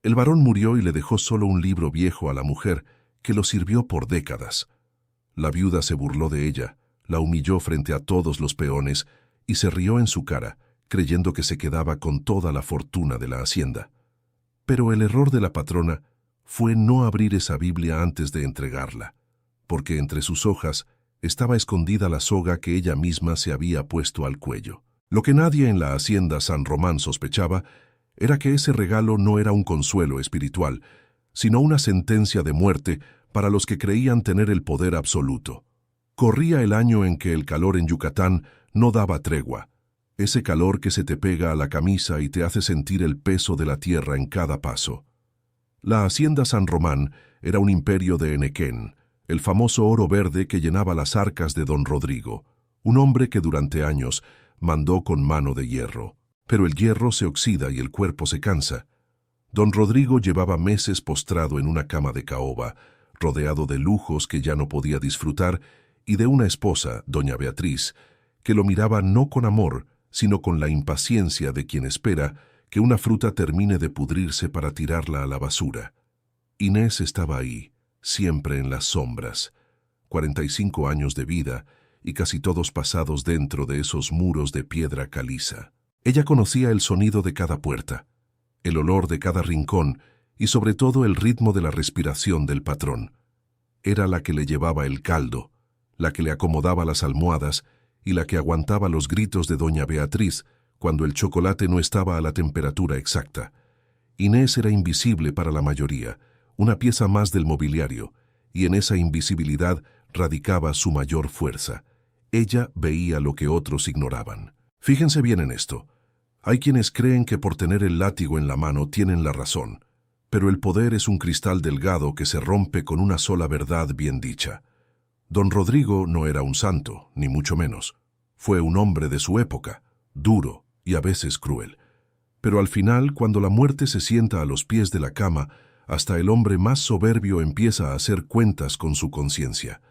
El varón murió y le dejó solo un libro viejo a la mujer, que lo sirvió por décadas. La viuda se burló de ella, la humilló frente a todos los peones y se rió en su cara, creyendo que se quedaba con toda la fortuna de la hacienda. Pero el error de la patrona fue no abrir esa Biblia antes de entregarla, porque entre sus hojas estaba escondida la soga que ella misma se había puesto al cuello. Lo que nadie en la hacienda San Román sospechaba era que ese regalo no era un consuelo espiritual, sino una sentencia de muerte para los que creían tener el poder absoluto. Corría el año en que el calor en Yucatán no daba tregua, ese calor que se te pega a la camisa y te hace sentir el peso de la tierra en cada paso. La hacienda San Román era un imperio de Enequén, el famoso oro verde que llenaba las arcas de don Rodrigo, un hombre que durante años mandó con mano de hierro. Pero el hierro se oxida y el cuerpo se cansa. Don Rodrigo llevaba meses postrado en una cama de caoba, rodeado de lujos que ya no podía disfrutar y de una esposa, doña Beatriz, que lo miraba no con amor, sino con la impaciencia de quien espera que una fruta termine de pudrirse para tirarla a la basura. Inés estaba ahí, siempre en las sombras, 45 años de vida y casi todos pasados dentro de esos muros de piedra caliza. Ella conocía el sonido de cada puerta, el olor de cada rincón y sobre todo el ritmo de la respiración del patrón. Era la que le llevaba el caldo, la que le acomodaba las almohadas y la que aguantaba los gritos de doña Beatriz cuando el chocolate no estaba a la temperatura exacta. Inés era invisible para la mayoría, una pieza más del mobiliario, y en esa invisibilidad radicaba su mayor fuerza. Ella veía lo que otros ignoraban. Fíjense bien en esto. Hay quienes creen que por tener el látigo en la mano tienen la razón, pero el poder es un cristal delgado que se rompe con una sola verdad bien dicha. Don Rodrigo no era un santo, ni mucho menos. Fue un hombre de su época, duro y a veces cruel. Pero al final, cuando la muerte se sienta a los pies de la cama, hasta el hombre más soberbio empieza a hacer cuentas con su conciencia.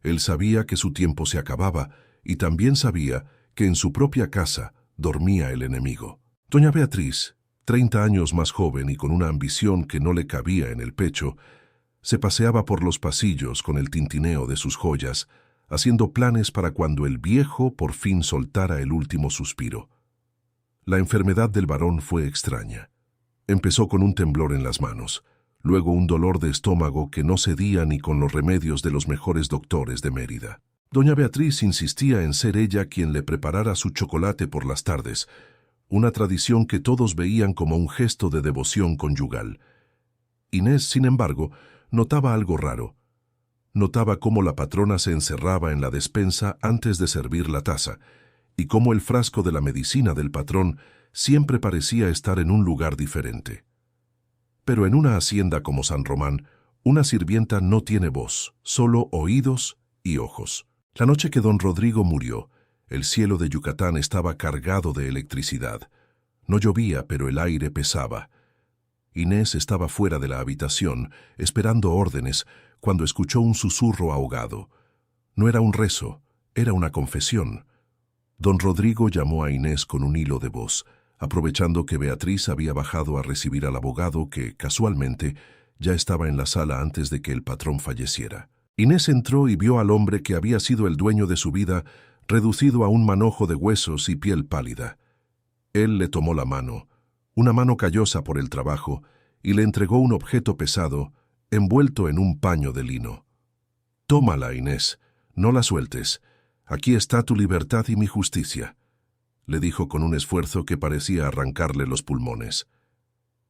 Él sabía que su tiempo se acababa y también sabía que en su propia casa dormía el enemigo. Doña Beatriz, 30 años más joven y con una ambición que no le cabía en el pecho, se paseaba por los pasillos con el tintineo de sus joyas, haciendo planes para cuando el viejo por fin soltara el último suspiro. La enfermedad del varón fue extraña. Empezó con un temblor en las manos, luego un dolor de estómago que no cedía ni con los remedios de los mejores doctores de Mérida. Doña Beatriz insistía en ser ella quien le preparara su chocolate por las tardes, una tradición que todos veían como un gesto de devoción conyugal. Inés, sin embargo, notaba algo raro. Notaba cómo la patrona se encerraba en la despensa antes de servir la taza, y cómo el frasco de la medicina del patrón siempre parecía estar en un lugar diferente. Pero en una hacienda como San Román, una sirvienta no tiene voz, solo oídos y ojos. La noche que don Rodrigo murió, el cielo de Yucatán estaba cargado de electricidad. No llovía, pero el aire pesaba. Inés estaba fuera de la habitación, esperando órdenes, cuando escuchó un susurro ahogado. No era un rezo, era una confesión. Don Rodrigo llamó a Inés con un hilo de voz, aprovechando que Beatriz había bajado a recibir al abogado que, casualmente, ya estaba en la sala antes de que el patrón falleciera. Inés entró y vio al hombre que había sido el dueño de su vida, reducido a un manojo de huesos y piel pálida. Él le tomó la mano, una mano callosa por el trabajo, y le entregó un objeto pesado, envuelto en un paño de lino. «Tómala, Inés, no la sueltes. Aquí está tu libertad y mi justicia», le dijo con un esfuerzo que parecía arrancarle los pulmones.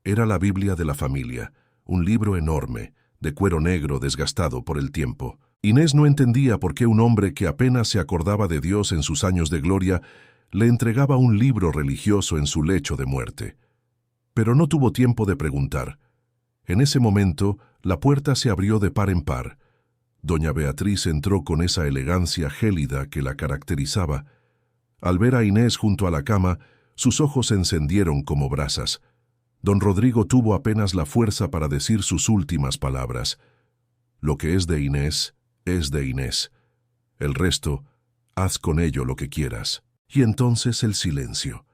Era la Biblia de la familia, un libro enorme, de cuero negro desgastado por el tiempo. Inés no entendía por qué un hombre que apenas se acordaba de Dios en sus años de gloria le entregaba un libro religioso en su lecho de muerte. Pero no tuvo tiempo de preguntar. En ese momento, la puerta se abrió de par en par. Doña Beatriz entró con esa elegancia gélida que la caracterizaba. Al ver a Inés junto a la cama, sus ojos se encendieron como brasas. Don Rodrigo tuvo apenas la fuerza para decir sus últimas palabras. «Lo que es de Inés, es de Inés. El resto, haz con ello lo que quieras». Y entonces el silencio.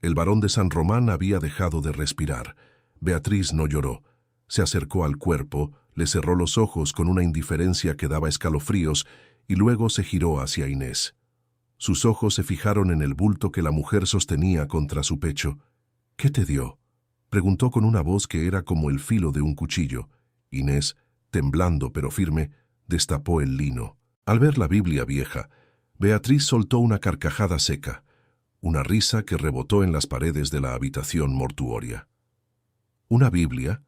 El varón de San Román había dejado de respirar. Beatriz no lloró. Se acercó al cuerpo, le cerró los ojos con una indiferencia que daba escalofríos y luego se giró hacia Inés. Sus ojos se fijaron en el bulto que la mujer sostenía contra su pecho. «¿Qué te dio?», preguntó con una voz que era como el filo de un cuchillo. Inés, temblando pero firme, destapó el lino. Al ver la Biblia vieja, Beatriz soltó una carcajada seca, una risa que rebotó en las paredes de la habitación mortuoria. «¿Una Biblia?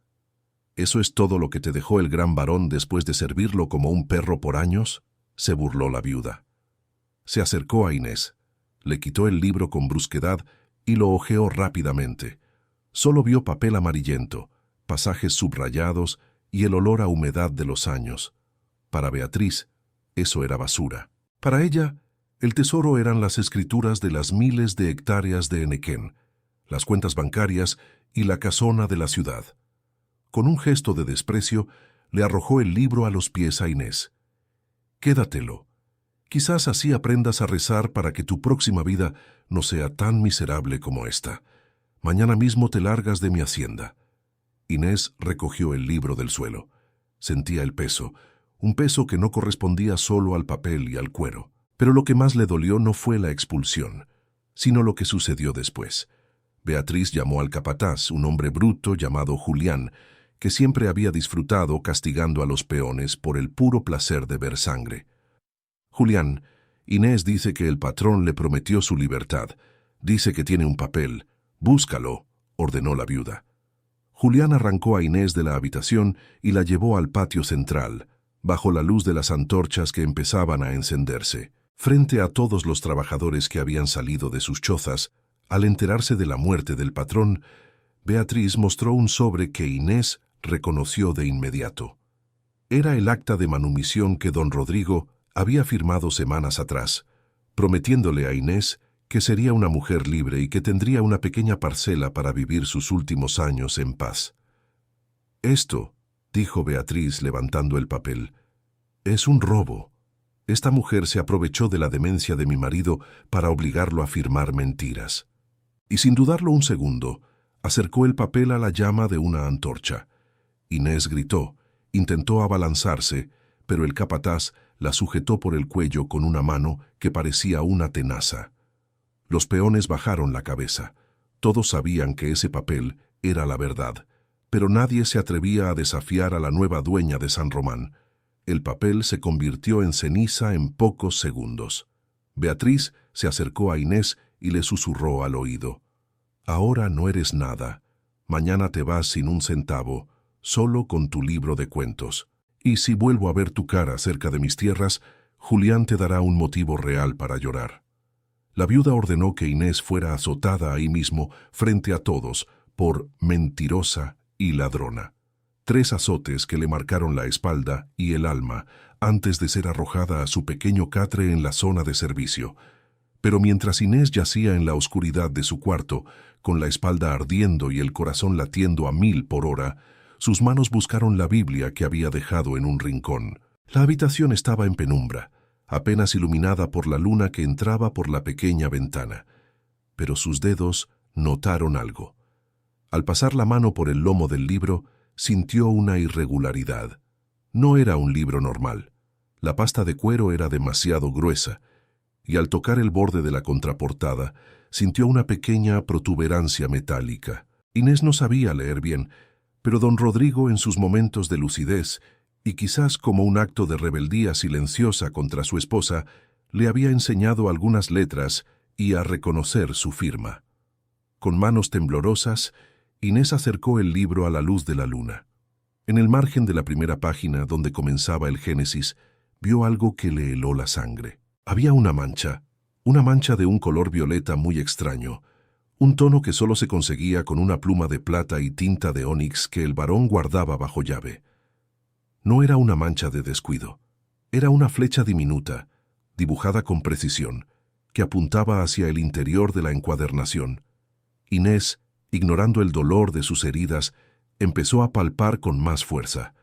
¿Eso es todo lo que te dejó el gran varón después de servirlo como un perro por años?», se burló la viuda. Se acercó a Inés, le quitó el libro con brusquedad y lo hojeó rápidamente. Solo vio papel amarillento, pasajes subrayados y el olor a humedad de los años. Para Beatriz, eso era basura. Para ella, el tesoro eran las escrituras de las miles de hectáreas de Enequén, las cuentas bancarias y la casona de la ciudad. Con un gesto de desprecio, le arrojó el libro a los pies a Inés. «Quédatelo. Quizás así aprendas a rezar para que tu próxima vida no sea tan miserable como esta. Mañana mismo te largas de mi hacienda». Inés recogió el libro del suelo. Sentía el peso, un peso que no correspondía solo al papel y al cuero. Pero lo que más le dolió no fue la expulsión, sino lo que sucedió después. Beatriz llamó al capataz, un hombre bruto llamado Julián, que siempre había disfrutado castigando a los peones por el puro placer de ver sangre. «Julián, Inés dice que el patrón le prometió su libertad. Dice que tiene un papel. Búscalo», ordenó la viuda. Julián arrancó a Inés de la habitación y la llevó al patio central, bajo la luz de las antorchas que empezaban a encenderse. Frente a todos los trabajadores que habían salido de sus chozas, al enterarse de la muerte del patrón, Beatriz mostró un sobre que Inés reconoció de inmediato. Era el acta de manumisión que don Rodrigo había firmado semanas atrás, prometiéndole a Inés que sería una mujer libre y que tendría una pequeña parcela para vivir sus últimos años en paz. «Esto», dijo Beatriz levantando el papel, «es un robo. Esta mujer se aprovechó de la demencia de mi marido para obligarlo a firmar mentiras». Y sin dudarlo un segundo, acercó el papel a la llama de una antorcha. Inés gritó, intentó abalanzarse, pero el capataz la sujetó por el cuello con una mano que parecía una tenaza. Los peones bajaron la cabeza. Todos sabían que ese papel era la verdad, pero nadie se atrevía a desafiar a la nueva dueña de San Román. El papel se convirtió en ceniza en pocos segundos. Beatriz se acercó a Inés y le susurró al oído: «Ahora no eres nada. Mañana te vas sin un centavo, solo con tu libro de cuentos. Y si vuelvo a ver tu cara cerca de mis tierras, Julián te dará un motivo real para llorar». La viuda ordenó que Inés fuera azotada ahí mismo, frente a todos, por mentirosa y ladrona. 3 azotes que le marcaron la espalda y el alma antes de ser arrojada a su pequeño catre en la zona de servicio. Pero mientras Inés yacía en la oscuridad de su cuarto, con la espalda ardiendo y el corazón latiendo a 1000 por hora, sus manos buscaron la Biblia que había dejado en un rincón. La habitación estaba en penumbra, apenas iluminada por la luna que entraba por la pequeña ventana. Pero sus dedos notaron algo. Al pasar la mano por el lomo del libro, sintió una irregularidad. No era un libro normal. La pasta de cuero era demasiado gruesa, y al tocar el borde de la contraportada, sintió una pequeña protuberancia metálica. Inés no sabía leer bien, pero don Rodrigo, en sus momentos de lucidez, y quizás como un acto de rebeldía silenciosa contra su esposa, le había enseñado algunas letras y a reconocer su firma. Con manos temblorosas, Inés acercó el libro a la luz de la luna. En el margen de la primera página, donde comenzaba el Génesis, vio algo que le heló la sangre. Había una mancha de un color violeta muy extraño, un tono que solo se conseguía con una pluma de plata y tinta de ónix que el varón guardaba bajo llave. No era una mancha de descuido, era una flecha diminuta, dibujada con precisión, que apuntaba hacia el interior de la encuadernación. Inés, ignorando el dolor de sus heridas, empezó a palpar con más fuerza.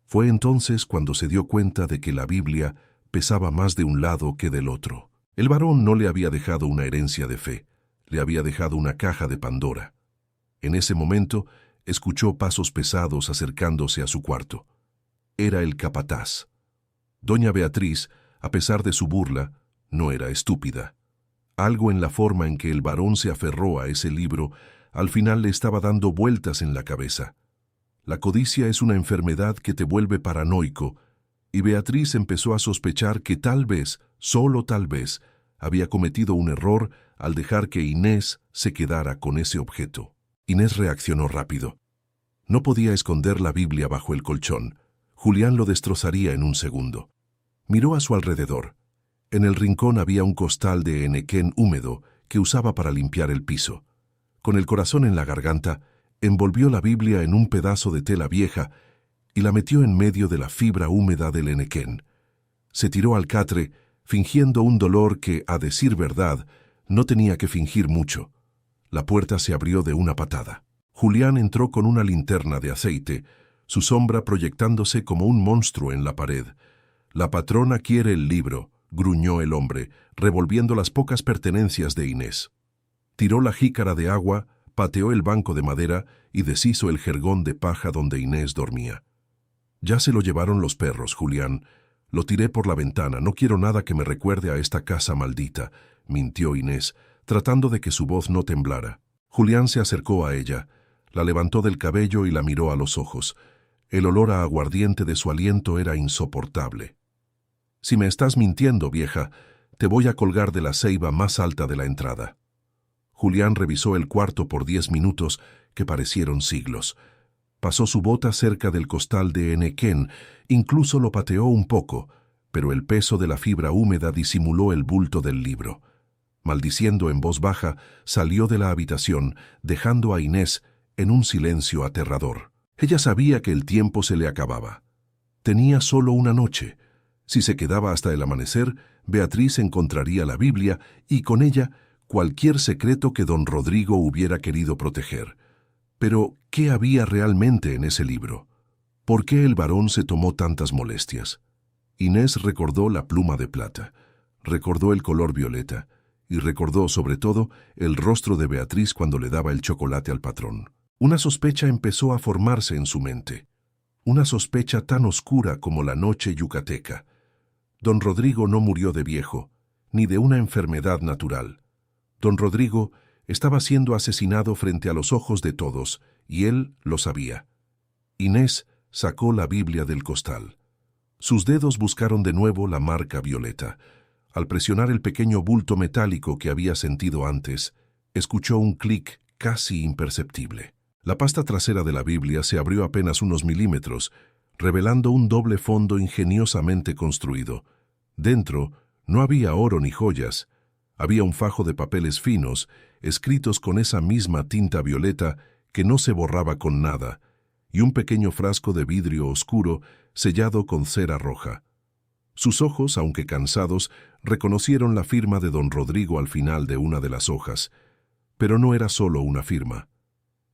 Fue entonces cuando se dio cuenta de que la Biblia pesaba más de un lado que del otro. El varón no le había dejado una herencia de fe, le había dejado una caja de Pandora. En ese momento, escuchó pasos pesados acercándose a su cuarto. Era el capataz. Doña Beatriz, a pesar de su burla, no era estúpida. Algo en la forma en que el varón se aferró a ese libro al final le estaba dando vueltas en la cabeza. La codicia es una enfermedad que te vuelve paranoico, y Beatriz empezó a sospechar que tal vez, solo tal vez, había cometido un error al dejar que Inés se quedara con ese objeto. Inés reaccionó rápido. No podía esconder la Biblia bajo el colchón. Julián lo destrozaría en un segundo. Miró a su alrededor. En el rincón había un costal de henequén húmedo que usaba para limpiar el piso. Con el corazón en la garganta, envolvió la Biblia en un pedazo de tela vieja y la metió en medio de la fibra húmeda del henequén. Se tiró al catre, fingiendo un dolor que, a decir verdad, no tenía que fingir mucho. La puerta se abrió de una patada. Julián entró con una linterna de aceite, su sombra proyectándose como un monstruo en la pared. «La patrona quiere el libro», gruñó el hombre, revolviendo las pocas pertenencias de Inés. Tiró la jícara de agua, pateó el banco de madera y deshizo el jergón de paja donde Inés dormía. «Ya se lo llevaron los perros, Julián. Lo tiré por la ventana, no quiero nada que me recuerde a esta casa maldita», mintió Inés, tratando de que su voz no temblara. Julián se acercó a ella, la levantó del cabello y la miró a los ojos. El olor a aguardiente de su aliento era insoportable. «Si me estás mintiendo, vieja, te voy a colgar de la ceiba más alta de la entrada». Julián revisó el cuarto por 10 minutos, que parecieron siglos. Pasó su bota cerca del costal de henequén, incluso lo pateó un poco, pero el peso de la fibra húmeda disimuló el bulto del libro. Maldiciendo en voz baja, salió de la habitación, dejando a Inés en un silencio aterrador. Ella sabía que el tiempo se le acababa. Tenía solo una noche. Si se quedaba hasta el amanecer, Beatriz encontraría la Biblia y con ella cualquier secreto que don Rodrigo hubiera querido proteger. Pero, ¿qué había realmente en ese libro? ¿Por qué el varón se tomó tantas molestias? Inés recordó la pluma de plata, recordó el color violeta y recordó, sobre todo, el rostro de Beatriz cuando le daba el chocolate al patrón. Una sospecha empezó a formarse en su mente, una sospecha tan oscura como la noche yucateca. Don Rodrigo no murió de viejo, ni de una enfermedad natural. Don Rodrigo estaba siendo asesinado frente a los ojos de todos, y él lo sabía. Inés sacó la Biblia del costal. Sus dedos buscaron de nuevo la marca violeta. Al presionar el pequeño bulto metálico que había sentido antes, escuchó un clic casi imperceptible. La pasta trasera de la Biblia se abrió apenas unos milímetros, revelando un doble fondo ingeniosamente construido. Dentro no había oro ni joyas. Había un fajo de papeles finos, escritos con esa misma tinta violeta que no se borraba con nada, y un pequeño frasco de vidrio oscuro sellado con cera roja. Sus ojos, aunque cansados, reconocieron la firma de don Rodrigo al final de una de las hojas. Pero no era solo una firma.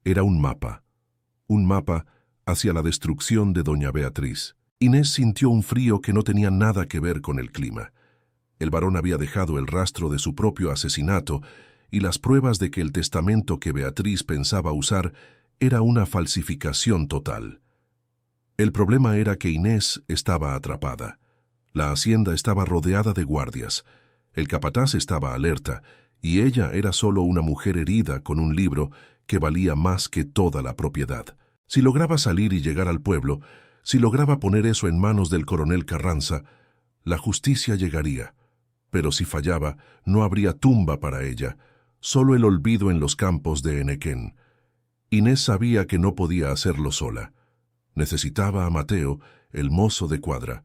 Era un mapa hacia la destrucción de doña Beatriz. Inés sintió un frío que no tenía nada que ver con el clima. El varón había dejado el rastro de su propio asesinato y las pruebas de que el testamento que Beatriz pensaba usar era una falsificación total. El problema era que Inés estaba atrapada. La hacienda estaba rodeada de guardias. El capataz estaba alerta, y ella era solo una mujer herida con un libro que valía más que toda la propiedad. Si lograba salir y llegar al pueblo, si lograba poner eso en manos del coronel Carranza, la justicia llegaría. Pero si fallaba, no habría tumba para ella, solo el olvido en los campos de Henequén. Inés sabía que no podía hacerlo sola. Necesitaba a Mateo, el mozo de cuadra,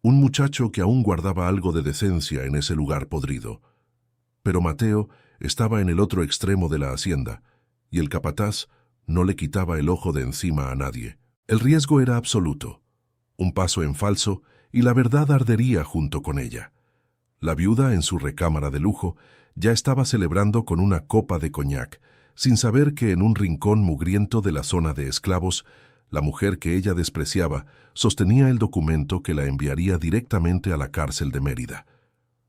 un muchacho que aún guardaba algo de decencia en ese lugar podrido. Pero Mateo estaba en el otro extremo de la hacienda, y el capataz no le quitaba el ojo de encima a nadie. El riesgo era absoluto. Un paso en falso y la verdad ardería junto con ella. La viuda, en su recámara de lujo, ya estaba celebrando con una copa de coñac, sin saber que en un rincón mugriento de la zona de esclavos, la mujer que ella despreciaba sostenía el documento que la enviaría directamente a la cárcel de Mérida.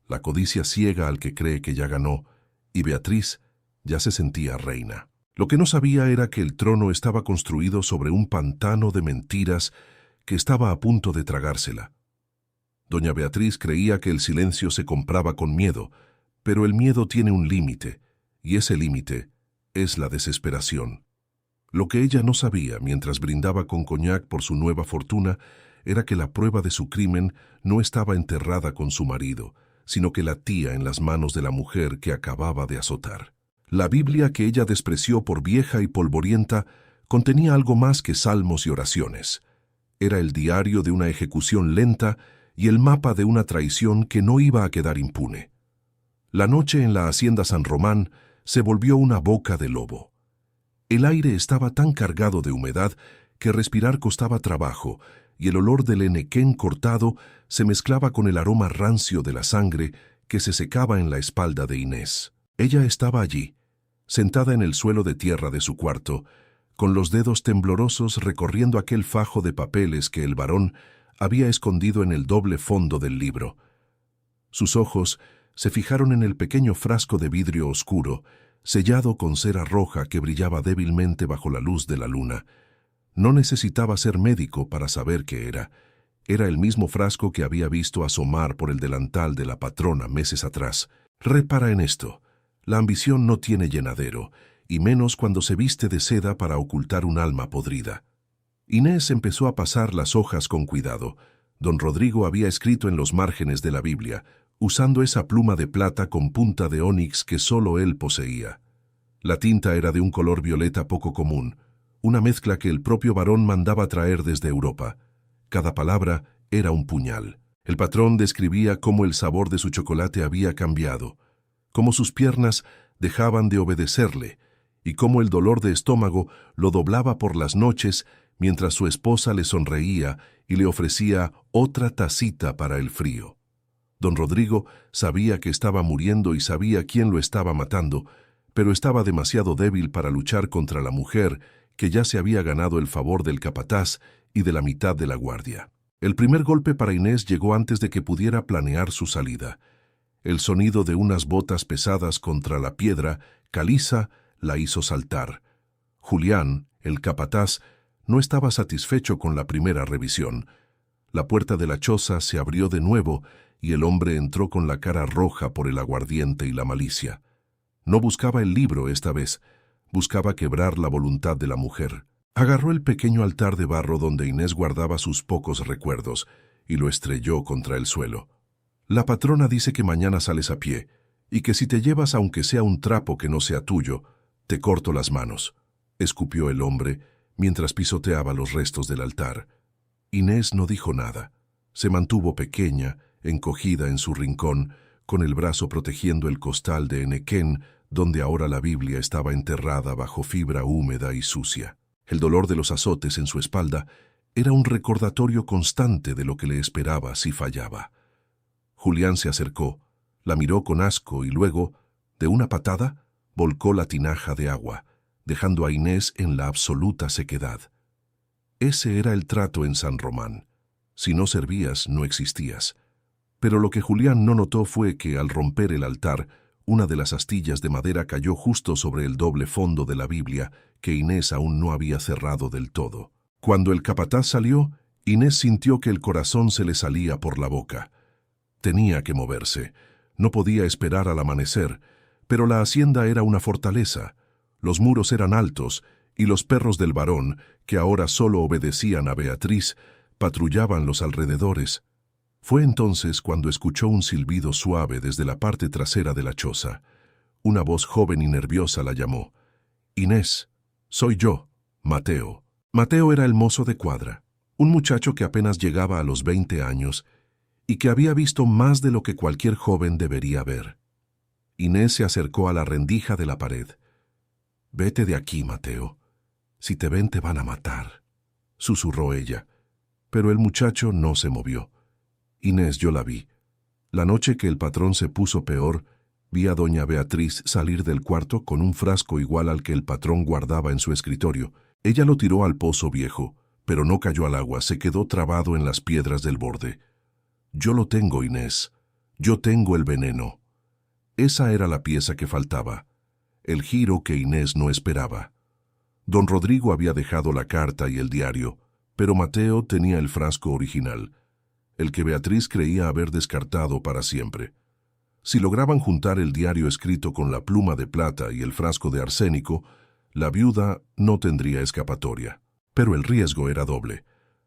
La codicia ciega al que cree que ya ganó, y Beatriz ya se sentía reina. Lo que no sabía era que el trono estaba construido sobre un pantano de mentiras que estaba a punto de tragársela. Doña Beatriz creía que el silencio se compraba con miedo, pero el miedo tiene un límite, y ese límite es la desesperación. Lo que ella no sabía mientras brindaba con coñac por su nueva fortuna era que la prueba de su crimen no estaba enterrada con su marido, sino que latía en las manos de la mujer que acababa de azotar. La Biblia que ella despreció por vieja y polvorienta contenía algo más que salmos y oraciones. Era el diario de una ejecución lenta y el mapa de una traición que no iba a quedar impune. La noche en la hacienda San Román se volvió una boca de lobo. El aire estaba tan cargado de humedad que respirar costaba trabajo, y el olor del henequén cortado se mezclaba con el aroma rancio de la sangre que se secaba en la espalda de Inés. Ella estaba allí, sentada en el suelo de tierra de su cuarto, con los dedos temblorosos recorriendo aquel fajo de papeles que el varón había escondido en el doble fondo del libro. Sus ojos se fijaron en el pequeño frasco de vidrio oscuro, sellado con cera roja que brillaba débilmente bajo la luz de la luna. No necesitaba ser médico para saber qué era. Era el mismo frasco que había visto asomar por el delantal de la patrona meses atrás. Repara en esto. La ambición no tiene llenadero, y menos cuando se viste de seda para ocultar un alma podrida. Inés empezó a pasar las hojas con cuidado. Don Rodrigo había escrito en los márgenes de la Biblia, usando esa pluma de plata con punta de ónix que solo él poseía. La tinta era de un color violeta poco común, una mezcla que el propio varón mandaba traer desde Europa. Cada palabra era un puñal. El patrón describía cómo el sabor de su chocolate había cambiado, cómo sus piernas dejaban de obedecerle y cómo el dolor de estómago lo doblaba por las noches mientras su esposa le sonreía y le ofrecía otra tacita para el frío. Don Rodrigo sabía que estaba muriendo y sabía quién lo estaba matando, pero estaba demasiado débil para luchar contra la mujer que ya se había ganado el favor del capataz y de la mitad de la guardia. El primer golpe para Inés llegó antes de que pudiera planear su salida. El sonido de unas botas pesadas contra la piedra caliza la hizo saltar. Julián, el capataz, no estaba satisfecho con la primera revisión. La puerta de la choza se abrió de nuevo y el hombre entró con la cara roja por el aguardiente y la malicia. No buscaba el libro esta vez, buscaba quebrar la voluntad de la mujer. Agarró el pequeño altar de barro donde Inés guardaba sus pocos recuerdos y lo estrelló contra el suelo. La patrona dice que mañana sales a pie y que si te llevas aunque sea un trapo que no sea tuyo, te corto las manos, escupió el hombre mientras pisoteaba los restos del altar. Inés no dijo nada. Se mantuvo pequeña, encogida en su rincón, con el brazo protegiendo el costal de henequén, donde ahora la Biblia estaba enterrada bajo fibra húmeda y sucia. El dolor de los azotes en su espalda era un recordatorio constante de lo que le esperaba si fallaba. Julián se acercó, la miró con asco y luego, de una patada, volcó la tinaja de agua, dejando a Inés en la absoluta sequedad. Ese era el trato en San Román. Si no servías, no existías. Pero lo que Julián no notó fue que, al romper el altar, una de las astillas de madera cayó justo sobre el doble fondo de la Biblia que Inés aún no había cerrado del todo. Cuando el capataz salió, Inés sintió que el corazón se le salía por la boca. Tenía que moverse. No podía esperar al amanecer, pero la hacienda era una fortaleza. Los muros eran altos y los perros del varón, que ahora solo obedecían a Beatriz, patrullaban los alrededores. Fue entonces cuando escuchó un silbido suave desde la parte trasera de la choza. Una voz joven y nerviosa la llamó. «Inés, soy yo, Mateo». Mateo era el mozo de cuadra, un muchacho que apenas llegaba a los 20 años y que había visto más de lo que cualquier joven debería ver. Inés se acercó a la rendija de la pared. «Vete de aquí, Mateo. Si te ven te van a matar», susurró ella. Pero el muchacho no se movió. «Inés, yo la vi. La noche que el patrón se puso peor, vi a doña Beatriz salir del cuarto con un frasco igual al que el patrón guardaba en su escritorio. Ella lo tiró al pozo viejo, pero no cayó al agua, se quedó trabado en las piedras del borde. Yo lo tengo, Inés. Yo tengo el veneno». Esa era la pieza que faltaba, el giro que Inés no esperaba. Don Rodrigo había dejado la carta y el diario, pero Mateo tenía el frasco original, el que Beatriz creía haber descartado para siempre. Si lograban juntar el diario escrito con la pluma de plata y el frasco de arsénico, la viuda no tendría escapatoria. Pero el riesgo era doble.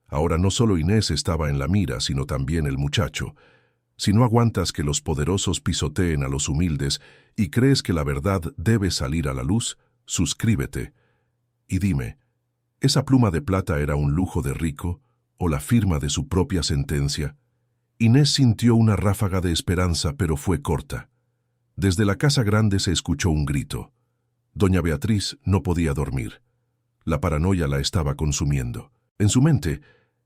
Ahora no solo Inés estaba en la mira, sino también el muchacho. Si no aguantas que los poderosos pisoteen a los humildes y crees que la verdad debe salir a la luz, suscríbete. Y dime, ¿esa pluma de plata era un lujo de rico o la firma de su propia sentencia? Inés sintió una ráfaga de esperanza, pero fue corta. Desde la casa grande se escuchó un grito. Doña Beatriz no podía dormir. La paranoia la estaba consumiendo. En su mente,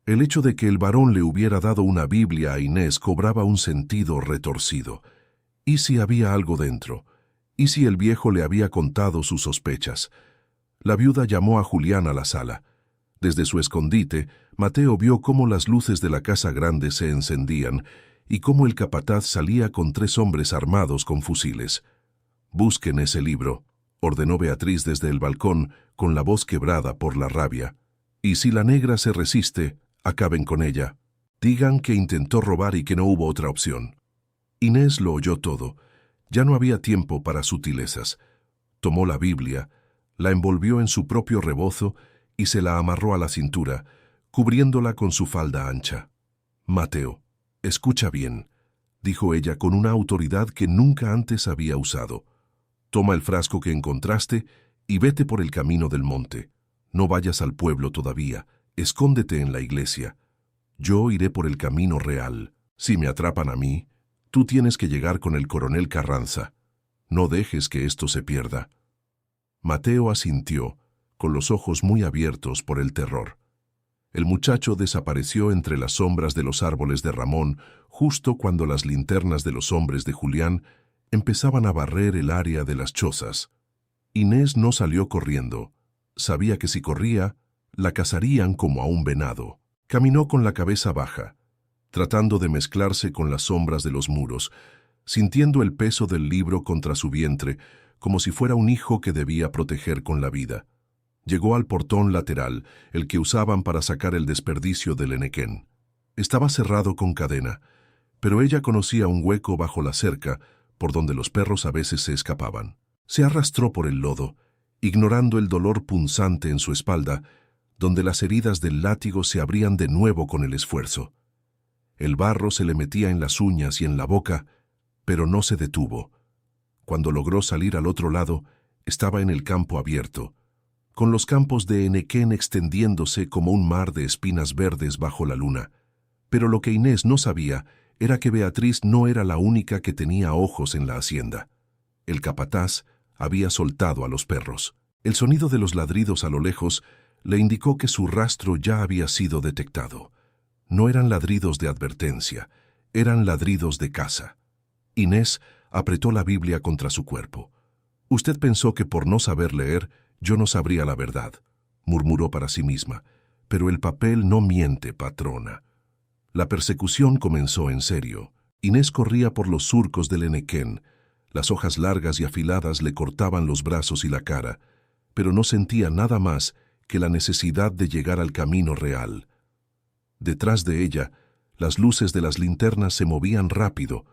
el hecho de que el varón le hubiera dado una Biblia a Inés cobraba un sentido retorcido. ¿Y si había algo dentro? ¿Y si el viejo le había contado sus sospechas? La viuda llamó a Julián a la sala. Desde su escondite, Mateo vio cómo las luces de la casa grande se encendían y cómo el capataz salía con 3 hombres armados con fusiles. «Busquen ese libro», ordenó Beatriz desde el balcón con la voz quebrada por la rabia. «Y si la negra se resiste, acaben con ella. Digan que intentó robar y que no hubo otra opción». Inés lo oyó todo. Ya no había tiempo para sutilezas. Tomó la Biblia, la envolvió en su propio rebozo y se la amarró a la cintura, cubriéndola con su falda ancha. «Mateo, escucha bien», dijo ella con una autoridad que nunca antes había usado. «Toma el frasco que encontraste y vete por el camino del monte. No vayas al pueblo todavía, escóndete en la iglesia. Yo iré por el camino real. Si me atrapan a mí, tú tienes que llegar con el coronel Carranza. No dejes que esto se pierda». Mateo asintió, con los ojos muy abiertos por el terror. El muchacho desapareció entre las sombras de los árboles de Ramón justo cuando las linternas de los hombres de Julián empezaban a barrer el área de las chozas. Inés no salió corriendo. Sabía que si corría, la cazarían como a un venado. Caminó con la cabeza baja, tratando de mezclarse con las sombras de los muros, sintiendo el peso del libro contra su vientre, como si fuera un hijo que debía proteger con la vida. Llegó al portón lateral, el que usaban para sacar el desperdicio del enequén. Estaba cerrado con cadena, pero ella conocía un hueco bajo la cerca, por donde los perros a veces se escapaban. Se arrastró por el lodo, ignorando el dolor punzante en su espalda, donde las heridas del látigo se abrían de nuevo con el esfuerzo. El barro se le metía en las uñas y en la boca, pero no se detuvo. Cuando logró salir al otro lado, estaba en el campo abierto, con los campos de enequén extendiéndose como un mar de espinas verdes bajo la luna. Pero lo que Inés no sabía era que Beatriz no era la única que tenía ojos en la hacienda. El capataz había soltado a los perros. El sonido de los ladridos a lo lejos le indicó que su rastro ya había sido detectado. No eran ladridos de advertencia, eran ladridos de caza. Inés apretó la Biblia contra su cuerpo. «Usted pensó que por no saber leer, yo no sabría la verdad», murmuró para sí misma. «Pero el papel no miente, patrona». La persecución comenzó en serio. Inés corría por los surcos del enequén. Las hojas largas y afiladas le cortaban los brazos y la cara, pero no sentía nada más que la necesidad de llegar al camino real. Detrás de ella, las luces de las linternas se movían rápido.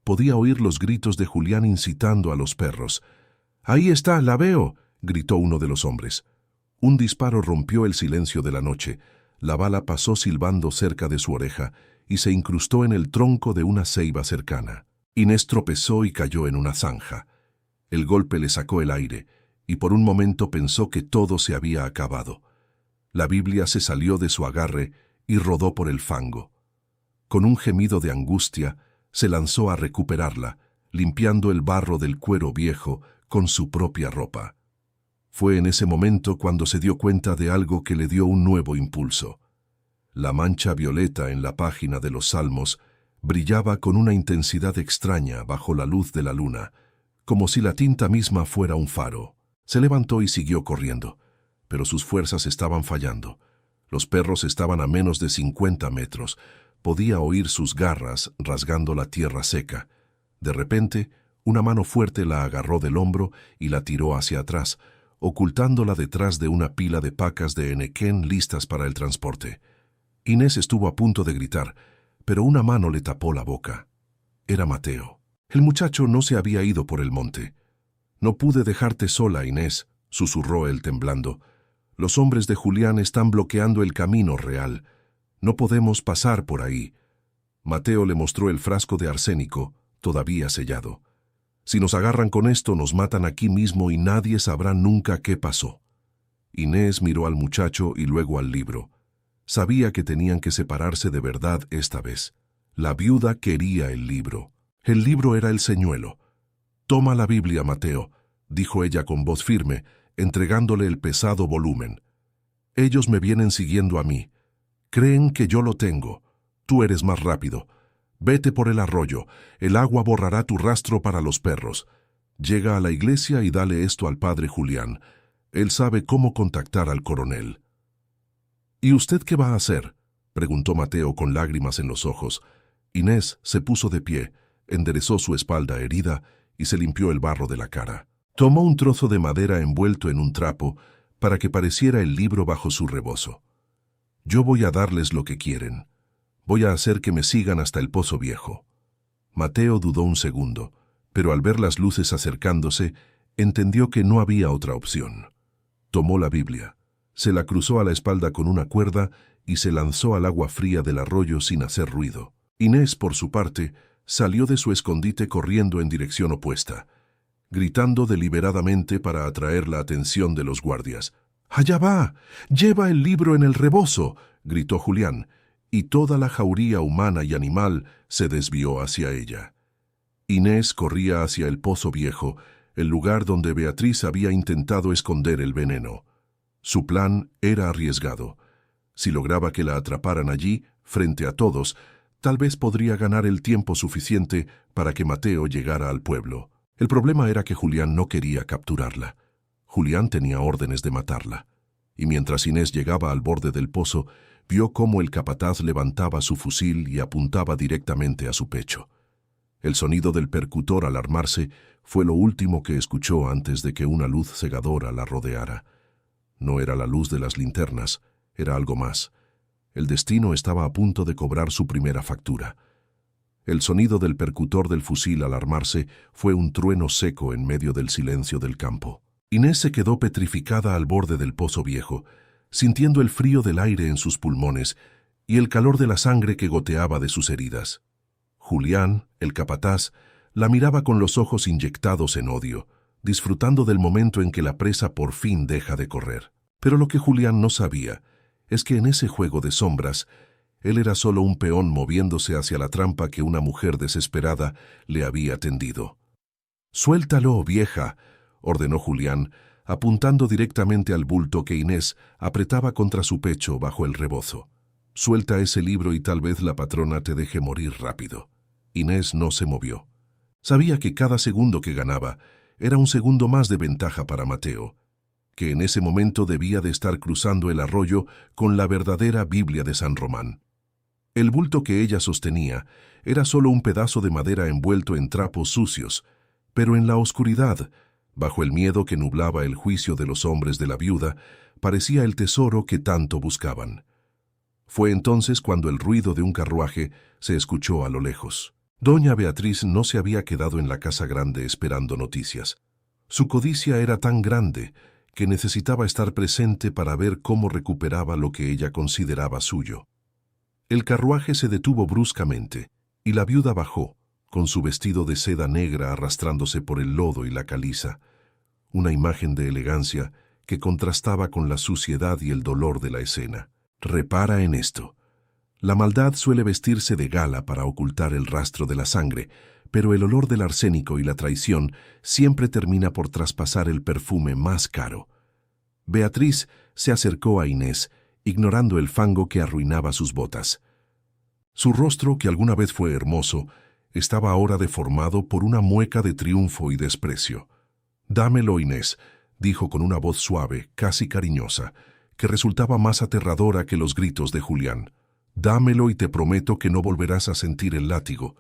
Podía oír los gritos de Julián incitando a los perros. «¡Ahí está, la veo!», gritó uno de los hombres. Un disparo rompió el silencio de la noche. La bala pasó silbando cerca de su oreja y se incrustó en el tronco de una ceiba cercana. Inés tropezó y cayó en una zanja. El golpe le sacó el aire, y por un momento pensó que todo se había acabado. La Biblia se salió de su agarre y rodó por el fango. Con un gemido de angustia, se lanzó a recuperarla, limpiando el barro del cuero viejo con su propia ropa. Fue en ese momento cuando se dio cuenta de algo que le dio un nuevo impulso. La mancha violeta en la página de los Salmos brillaba con una intensidad extraña bajo la luz de la luna, como si la tinta misma fuera un faro. Se levantó y siguió corriendo, pero sus fuerzas estaban fallando. Los perros estaban a menos de 50 metros. Podía oír sus garras rasgando la tierra seca. De repente, una mano fuerte la agarró del hombro y la tiró hacia atrás, ocultándola detrás de una pila de pacas de henequén listas para el transporte. Inés estuvo a punto de gritar, pero una mano le tapó la boca. Era Mateo. El muchacho no se había ido por el monte. «No pude dejarte sola, Inés», susurró él temblando. «Los hombres de Julián están bloqueando el camino real. No podemos pasar por ahí». Mateo le mostró el frasco de arsénico, todavía sellado. «Si nos agarran con esto, nos matan aquí mismo y nadie sabrá nunca qué pasó». Inés miró al muchacho y luego al libro. Sabía que tenían que separarse de verdad esta vez. La viuda quería el libro. El libro era el señuelo. «Toma la Biblia, Mateo», dijo ella con voz firme, entregándole el pesado volumen. «Ellos me vienen siguiendo a mí. Creen que yo lo tengo. Tú eres más rápido. Vete por el arroyo. El agua borrará tu rastro para los perros. Llega a la iglesia y dale esto al padre Julián. Él sabe cómo contactar al coronel». «¿Y usted qué va a hacer?», preguntó Mateo con lágrimas en los ojos. Inés se puso de pie, enderezó su espalda herida y se limpió el barro de la cara. Tomó un trozo de madera envuelto en un trapo para que pareciera el libro bajo su rebozo. «Yo voy a darles lo que quieren. Voy a hacer que me sigan hasta el Pozo Viejo». Mateo dudó un segundo, pero al ver las luces acercándose, entendió que no había otra opción. Tomó la Biblia, se la cruzó a la espalda con una cuerda y se lanzó al agua fría del arroyo sin hacer ruido. Inés, por su parte, salió de su escondite corriendo en dirección opuesta, gritando deliberadamente para atraer la atención de los guardias. «¡Allá va! ¡Lleva el libro en el rebozo!», gritó Julián, y toda la jauría humana y animal se desvió hacia ella. Inés corría hacia el Pozo Viejo, el lugar donde Beatriz había intentado esconder el veneno. Su plan era arriesgado. Si lograba que la atraparan allí, frente a todos, tal vez podría ganar el tiempo suficiente para que Mateo llegara al pueblo. El problema era que Julián no quería capturarla. Julián tenía órdenes de matarla. Y mientras Inés llegaba al borde del pozo, vio cómo el capataz levantaba su fusil y apuntaba directamente a su pecho. El sonido del percutor al armarse fue lo último que escuchó antes de que una luz cegadora la rodeara. No era la luz de las linternas, era algo más. El destino estaba a punto de cobrar su primera factura. El sonido del percutor del fusil al armarse fue un trueno seco en medio del silencio del campo. Inés se quedó petrificada al borde del Pozo Viejo, sintiendo el frío del aire en sus pulmones y el calor de la sangre que goteaba de sus heridas. Julián, el capataz, la miraba con los ojos inyectados en odio, disfrutando del momento en que la presa por fin deja de correr. Pero lo que Julián no sabía es que en ese juego de sombras, él era solo un peón moviéndose hacia la trampa que una mujer desesperada le había tendido. «Suéltalo, vieja», ordenó Julián, apuntando directamente al bulto que Inés apretaba contra su pecho bajo el rebozo. «Suelta ese libro y tal vez la patrona te deje morir rápido». Inés no se movió. Sabía que cada segundo que ganaba era un segundo más de ventaja para Mateo, que en ese momento debía de estar cruzando el arroyo con la verdadera Biblia de San Román. El bulto que ella sostenía era solo un pedazo de madera envuelto en trapos sucios, pero en la oscuridad, bajo el miedo que nublaba el juicio de los hombres de la viuda, parecía el tesoro que tanto buscaban. Fue entonces cuando el ruido de un carruaje se escuchó a lo lejos. Doña Beatriz no se había quedado en la casa grande esperando noticias. Su codicia era tan grande que necesitaba estar presente para ver cómo recuperaba lo que ella consideraba suyo. El carruaje se detuvo bruscamente, y la viuda bajó, con su vestido de seda negra arrastrándose por el lodo y la caliza, una imagen de elegancia que contrastaba con la suciedad y el dolor de la escena. Repara en esto. La maldad suele vestirse de gala para ocultar el rastro de la sangre, pero el olor del arsénico y la traición siempre termina por traspasar el perfume más caro. Beatriz se acercó a Inés, ignorando el fango que arruinaba sus botas. Su rostro, que alguna vez fue hermoso, estaba ahora deformado por una mueca de triunfo y desprecio. «Dámelo, Inés», dijo con una voz suave, casi cariñosa, que resultaba más aterradora que los gritos de Julián. «Dámelo y te prometo que no volverás a sentir el látigo.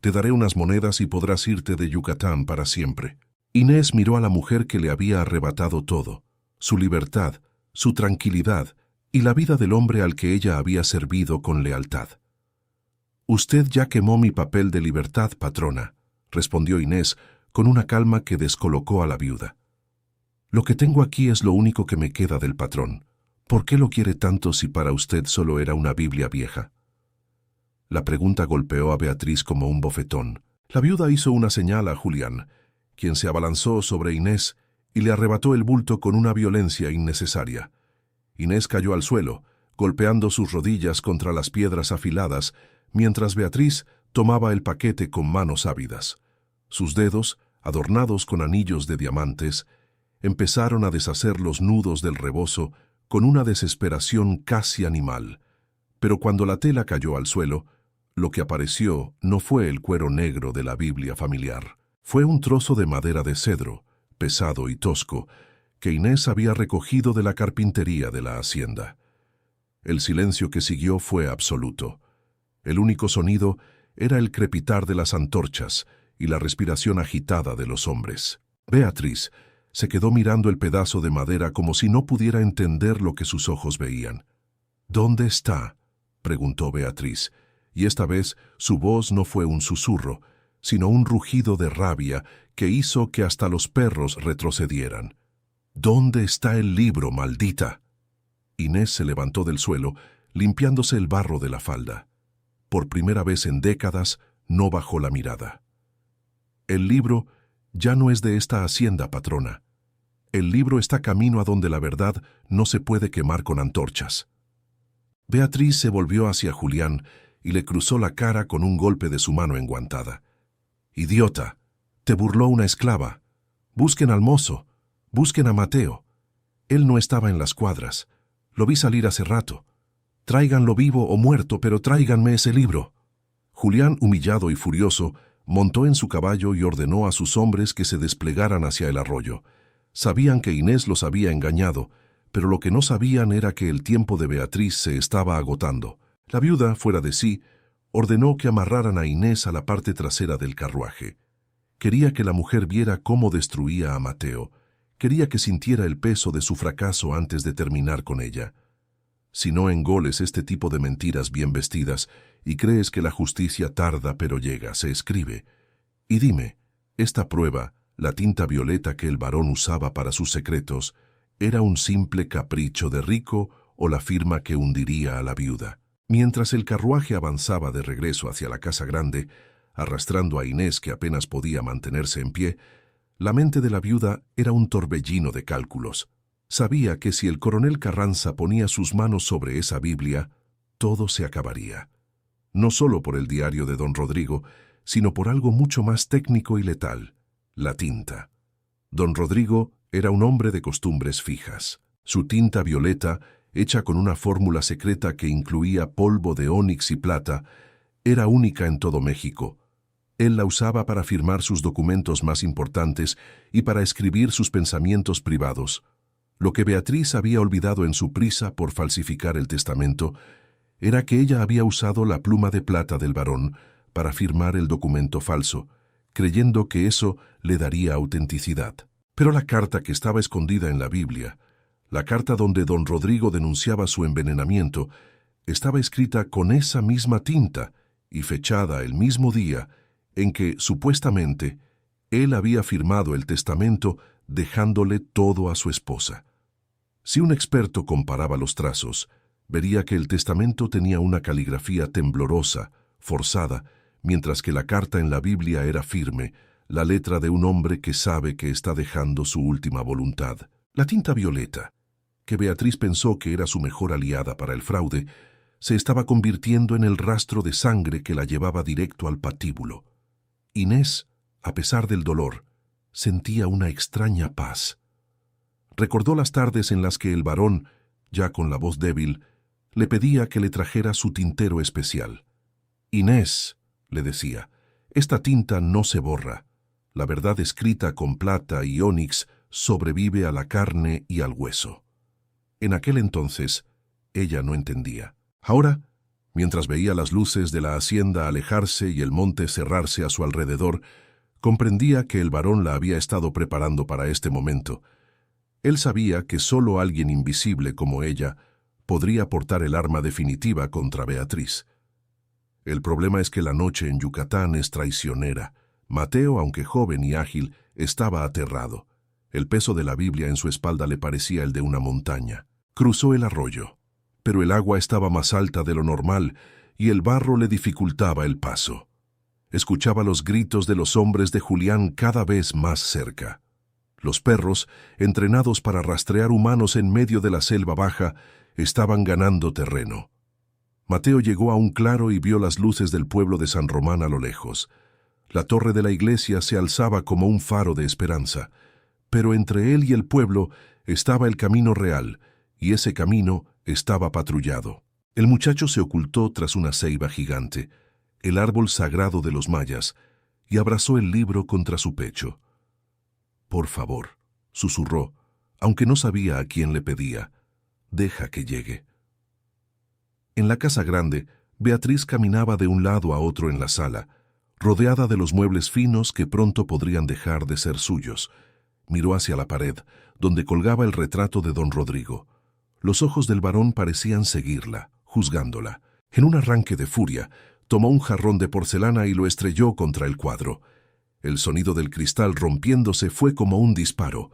Te daré unas monedas y podrás irte de Yucatán para siempre». Inés miró a la mujer que le había arrebatado todo, su libertad, su tranquilidad y la vida del hombre al que ella había servido con lealtad. «Usted ya quemó mi papel de libertad, patrona», respondió Inés con una calma que descolocó a la viuda. «Lo que tengo aquí es lo único que me queda del patrón. ¿Por qué lo quiere tanto si para usted solo era una Biblia vieja?» La pregunta golpeó a Beatriz como un bofetón. La viuda hizo una señal a Julián, quien se abalanzó sobre Inés y le arrebató el bulto con una violencia innecesaria. Inés cayó al suelo, golpeando sus rodillas contra las piedras afiladas, mientras Beatriz tomaba el paquete con manos ávidas. Sus dedos, adornados con anillos de diamantes, empezaron a deshacer los nudos del rebozo con una desesperación casi animal. Pero cuando la tela cayó al suelo, lo que apareció no fue el cuero negro de la Biblia familiar. Fue un trozo de madera de cedro, pesado y tosco, que Inés había recogido de la carpintería de la hacienda. El silencio que siguió fue absoluto. El único sonido era el crepitar de las antorchas y la respiración agitada de los hombres. Beatriz se quedó mirando el pedazo de madera como si no pudiera entender lo que sus ojos veían. «¿Dónde está?», preguntó Beatriz, y esta vez su voz no fue un susurro, sino un rugido de rabia que hizo que hasta los perros retrocedieran. «¿Dónde está el libro, maldita?». Inés se levantó del suelo, limpiándose el barro de la falda. Por primera vez en décadas, no bajó la mirada. «El libro ya no es de esta hacienda, patrona. El libro está camino a donde la verdad no se puede quemar con antorchas». Beatriz se volvió hacia Julián y le cruzó la cara con un golpe de su mano enguantada. «Idiota, te burló una esclava. Busquen al mozo, busquen a Mateo. Él no estaba en las cuadras. Lo vi salir hace rato. Tráiganlo vivo o muerto, pero tráiganme ese libro». Julián, humillado y furioso, montó en su caballo y ordenó a sus hombres que se desplegaran hacia el arroyo. Sabían que Inés los había engañado, pero lo que no sabían era que el tiempo de Beatriz se estaba agotando. La viuda, fuera de sí, ordenó que amarraran a Inés a la parte trasera del carruaje. Quería que la mujer viera cómo destruía a Mateo. Quería que sintiera el peso de su fracaso antes de terminar con ella. Si no engoles este tipo de mentiras bien vestidas y crees que la justicia tarda pero llega, se escribe. Y dime, esta prueba, la tinta violeta que el varón usaba para sus secretos, ¿era un simple capricho de rico o la firma que hundiría a la viuda? Mientras el carruaje avanzaba de regreso hacia la casa grande, arrastrando a Inés que apenas podía mantenerse en pie, la mente de la viuda era un torbellino de cálculos. Sabía que si el coronel Carranza ponía sus manos sobre esa Biblia, todo se acabaría. No solo por el diario de don Rodrigo, sino por algo mucho más técnico y letal, la tinta. Don Rodrigo era un hombre de costumbres fijas. Su tinta violeta, hecha con una fórmula secreta que incluía polvo de ónix y plata, era única en todo México. Él la usaba para firmar sus documentos más importantes y para escribir sus pensamientos privados. Lo que Beatriz había olvidado en su prisa por falsificar el testamento era que ella había usado la pluma de plata del varón para firmar el documento falso, creyendo que eso le daría autenticidad. Pero la carta que estaba escondida en la Biblia, la carta donde don Rodrigo denunciaba su envenenamiento, estaba escrita con esa misma tinta y fechada el mismo día en que, supuestamente, él había firmado el testamento dejándole todo a su esposa. Si un experto comparaba los trazos, vería que el testamento tenía una caligrafía temblorosa, forzada, mientras que la carta en la Biblia era firme, la letra de un hombre que sabe que está dejando su última voluntad. La tinta violeta, que Beatriz pensó que era su mejor aliada para el fraude, se estaba convirtiendo en el rastro de sangre que la llevaba directo al patíbulo. Inés, a pesar del dolor, sentía una extraña paz. Recordó las tardes en las que el varón, ya con la voz débil, le pedía que le trajera su tintero especial. «Inés», le decía, «esta tinta no se borra. La verdad escrita con plata y ónix sobrevive a la carne y al hueso». En aquel entonces, ella no entendía. Ahora, mientras veía las luces de la hacienda alejarse y el monte cerrarse a su alrededor, Comprendía que el varón la había estado preparando para este momento. Él sabía que solo alguien invisible como ella podría portar el arma definitiva contra Beatriz. El problema es que la noche en Yucatán es traicionera. Mateo, aunque joven y ágil, estaba aterrado. El peso de la Biblia en su espalda le parecía el de una montaña. Cruzó el arroyo, pero el agua estaba más alta de lo normal y el barro le dificultaba el paso. Escuchaba los gritos de los hombres de Julián cada vez más cerca. Los perros, entrenados para rastrear humanos en medio de la selva baja, estaban ganando terreno. Mateo llegó a un claro y vio las luces del pueblo de San Román a lo lejos. La torre de la iglesia se alzaba como un faro de esperanza, pero entre él y el pueblo estaba el camino real, y ese camino estaba patrullado. El muchacho se ocultó tras una ceiba gigante, el árbol sagrado de los mayas, y abrazó el libro contra su pecho. «Por favor», susurró, aunque no sabía a quién le pedía, «deja que llegue». En la casa grande, Beatriz caminaba de un lado a otro en la sala, rodeada de los muebles finos que pronto podrían dejar de ser suyos. Miró hacia la pared, donde colgaba el retrato de don Rodrigo. Los ojos del varón parecían seguirla, juzgándola. En un arranque de furia, tomó un jarrón de porcelana y lo estrelló contra el cuadro. El sonido del cristal rompiéndose fue como un disparo.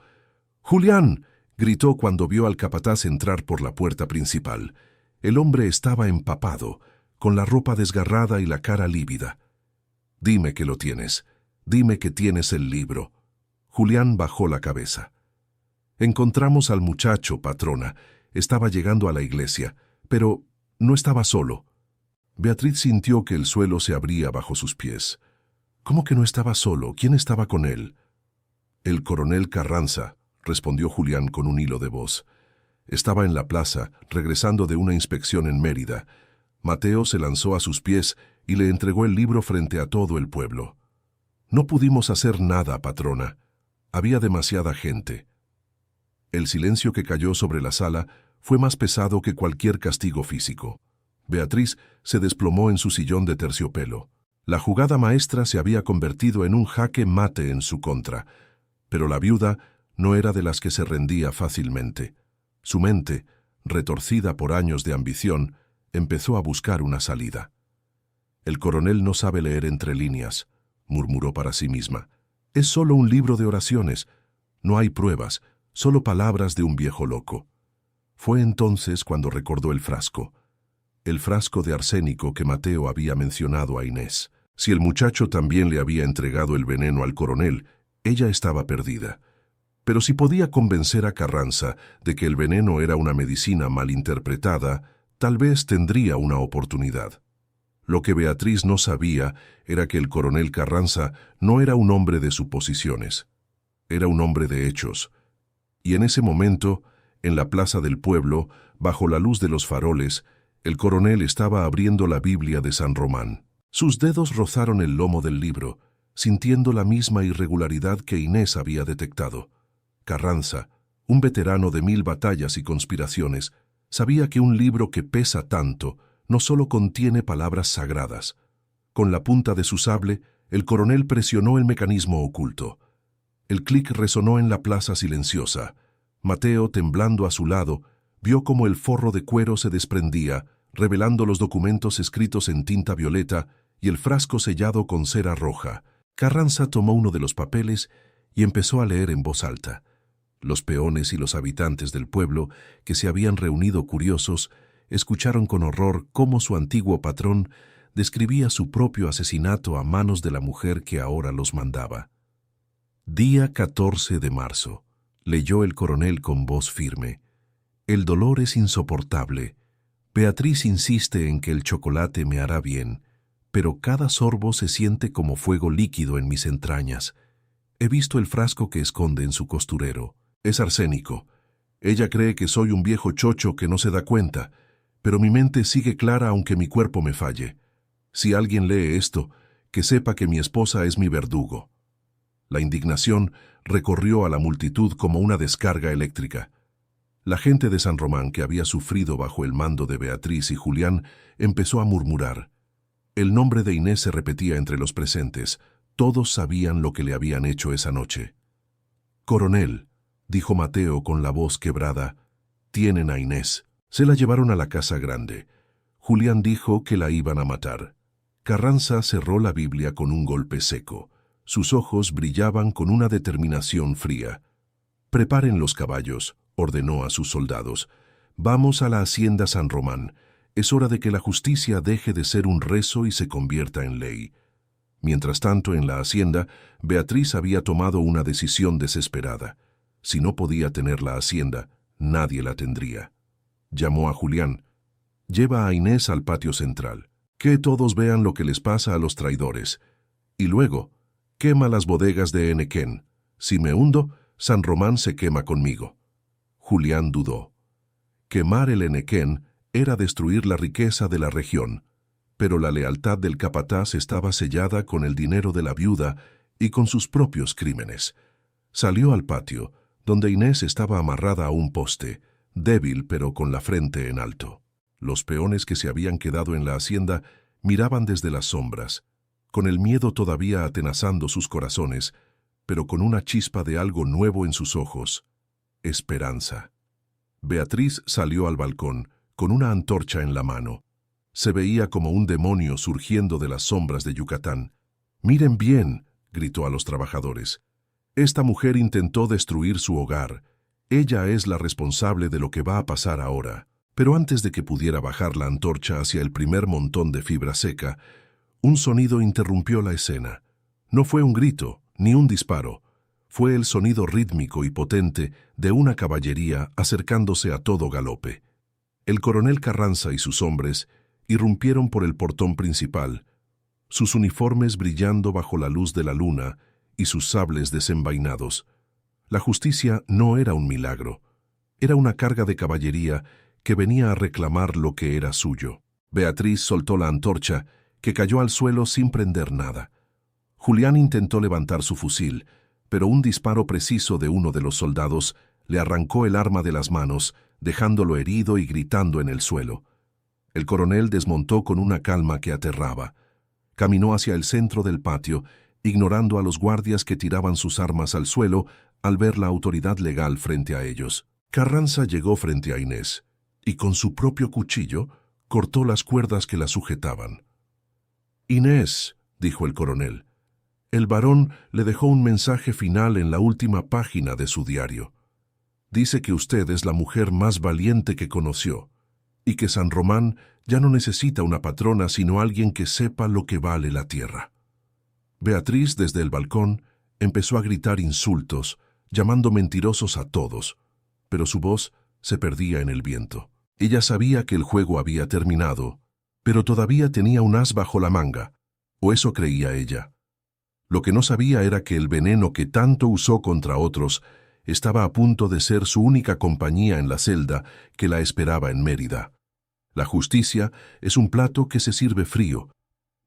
«¡Julián!», gritó cuando vio al capataz entrar por la puerta principal. El hombre estaba empapado, con la ropa desgarrada y la cara lívida. «Dime que lo tienes. Dime que tienes el libro». Julián bajó la cabeza. «Encontramos al muchacho, patrona. Estaba llegando a la iglesia, pero no estaba solo». Beatriz sintió que el suelo se abría bajo sus pies. «¿Cómo que no estaba solo? ¿Quién estaba con él?» «El coronel Carranza», respondió Julián con un hilo de voz. Estaba en la plaza, regresando de una inspección en Mérida. Mateo se lanzó a sus pies y le entregó el libro frente a todo el pueblo. «No pudimos hacer nada, patrona. Había demasiada gente». El silencio que cayó sobre la sala fue más pesado que cualquier castigo físico. Beatriz se desplomó en su sillón de terciopelo. La jugada maestra se había convertido en un jaque mate en su contra, pero la viuda no era de las que se rendía fácilmente. Su mente, retorcida por años de ambición, empezó a buscar una salida. «El coronel no sabe leer entre líneas», murmuró para sí misma. «Es solo un libro de oraciones. No hay pruebas, solo palabras de un viejo loco». Fue entonces cuando recordó el frasco de arsénico que Mateo había mencionado a Inés. Si el muchacho también le había entregado el veneno al coronel, ella estaba perdida. Pero si podía convencer a Carranza de que el veneno era una medicina malinterpretada, tal vez tendría una oportunidad. Lo que Beatriz no sabía era que el coronel Carranza no era un hombre de suposiciones. Era un hombre de hechos. Y en ese momento, en la plaza del pueblo, bajo la luz de los faroles, el coronel estaba abriendo la Biblia de San Román. Sus dedos rozaron el lomo del libro, sintiendo la misma irregularidad que Inés había detectado. Carranza, un veterano de 1000 batallas y conspiraciones, sabía que un libro que pesa tanto no solo contiene palabras sagradas. Con la punta de su sable, el coronel presionó el mecanismo oculto. El clic resonó en la plaza silenciosa. Mateo, temblando a su lado, vio cómo el forro de cuero se desprendía, revelando los documentos escritos en tinta violeta y el frasco sellado con cera roja. Carranza tomó uno de los papeles y empezó a leer en voz alta. Los peones y los habitantes del pueblo, que se habían reunido curiosos, escucharon con horror cómo su antiguo patrón describía su propio asesinato a manos de la mujer que ahora los mandaba. Día 14 de marzo, leyó el coronel con voz firme. El dolor es insoportable. Beatriz insiste en que el chocolate me hará bien, pero cada sorbo se siente como fuego líquido en mis entrañas. He visto el frasco que esconde en su costurero. Es arsénico. Ella cree que soy un viejo chocho que no se da cuenta, pero mi mente sigue clara aunque mi cuerpo me falle. Si alguien lee esto, que sepa que mi esposa es mi verdugo. La indignación recorrió a la multitud como una descarga eléctrica. La gente de San Román, que había sufrido bajo el mando de Beatriz y Julián, empezó a murmurar. El nombre de Inés se repetía entre los presentes. Todos sabían lo que le habían hecho esa noche. «Coronel», dijo Mateo con la voz quebrada, «tienen a Inés». Se la llevaron a la casa grande. Julián dijo que la iban a matar. Carranza cerró la Biblia con un golpe seco. Sus ojos brillaban con una determinación fría. «Preparen los caballos», ordenó a sus soldados. «Vamos a la hacienda San Román. Es hora de que la justicia deje de ser un rezo y se convierta en ley». Mientras tanto, en la hacienda, Beatriz había tomado una decisión desesperada. Si no podía tener la hacienda, nadie la tendría. Llamó a Julián. «Lleva a Inés al patio central. Que todos vean lo que les pasa a los traidores. Y luego, quema las bodegas de Enequén. Si me hundo, San Román se quema conmigo». Julián dudó. Quemar el Enequén era destruir la riqueza de la región, pero la lealtad del capataz estaba sellada con el dinero de la viuda y con sus propios crímenes. Salió al patio, donde Inés estaba amarrada a un poste, débil pero con la frente en alto. Los peones que se habían quedado en la hacienda miraban desde las sombras, con el miedo todavía atenazando sus corazones, pero con una chispa de algo nuevo en sus ojos: esperanza. Beatriz salió al balcón, con una antorcha en la mano. Se veía como un demonio surgiendo de las sombras de Yucatán. «Miren bien», gritó a los trabajadores. «Esta mujer intentó destruir su hogar. Ella es la responsable de lo que va a pasar ahora». Pero antes de que pudiera bajar la antorcha hacia el primer montón de fibra seca, un sonido interrumpió la escena. No fue un grito, ni un disparo. Fue el sonido rítmico y potente de una caballería acercándose a todo galope. El coronel Carranza y sus hombres irrumpieron por el portón principal, sus uniformes brillando bajo la luz de la luna y sus sables desenvainados. La justicia no era un milagro, era una carga de caballería que venía a reclamar lo que era suyo. Beatriz soltó la antorcha, que cayó al suelo sin prender nada. Julián intentó levantar su fusil, pero un disparo preciso de uno de los soldados le arrancó el arma de las manos, dejándolo herido y gritando en el suelo. El coronel desmontó con una calma que aterraba. Caminó hacia el centro del patio, ignorando a los guardias que tiraban sus armas al suelo al ver la autoridad legal frente a ellos. Carranza llegó frente a Inés y con su propio cuchillo cortó las cuerdas que la sujetaban. «Inés», dijo el coronel, «el varón le dejó un mensaje final en la última página de su diario. Dice que usted es la mujer más valiente que conoció y que San Román ya no necesita una patrona sino alguien que sepa lo que vale la tierra». Beatriz, desde el balcón, empezó a gritar insultos, llamando mentirosos a todos, pero su voz se perdía en el viento. Ella sabía que el juego había terminado, pero todavía tenía un as bajo la manga, o eso creía ella. Lo que no sabía era que el veneno que tanto usó contra otros estaba a punto de ser su única compañía en la celda que la esperaba en Mérida. La justicia es un plato que se sirve frío,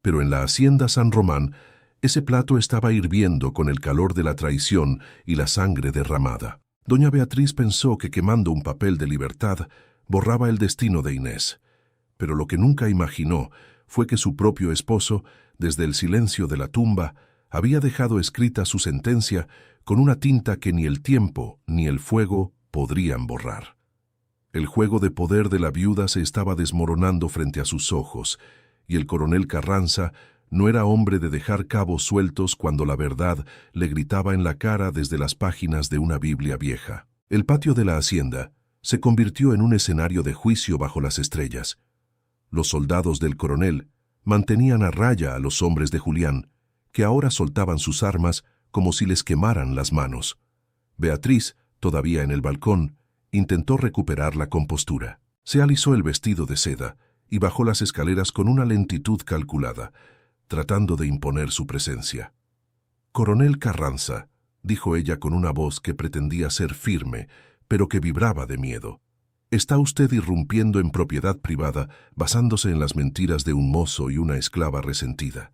pero en la hacienda San Román ese plato estaba hirviendo con el calor de la traición y la sangre derramada. Doña Beatriz pensó que quemando un papel de libertad borraba el destino de Inés, pero lo que nunca imaginó fue que su propio esposo, desde el silencio de la tumba, había dejado escrita su sentencia con una tinta que ni el tiempo ni el fuego podrían borrar. El juego de poder de la viuda se estaba desmoronando frente a sus ojos, y el coronel Carranza no era hombre de dejar cabos sueltos cuando la verdad le gritaba en la cara desde las páginas de una Biblia vieja. El patio de la hacienda se convirtió en un escenario de juicio bajo las estrellas. Los soldados del coronel mantenían a raya a los hombres de Julián, que ahora soltaban sus armas como si les quemaran las manos. Beatriz, todavía en el balcón, intentó recuperar la compostura. Se alisó el vestido de seda y bajó las escaleras con una lentitud calculada, tratando de imponer su presencia. «Coronel Carranza», dijo ella con una voz que pretendía ser firme, pero que vibraba de miedo, «está usted irrumpiendo en propiedad privada basándose en las mentiras de un mozo y una esclava resentida.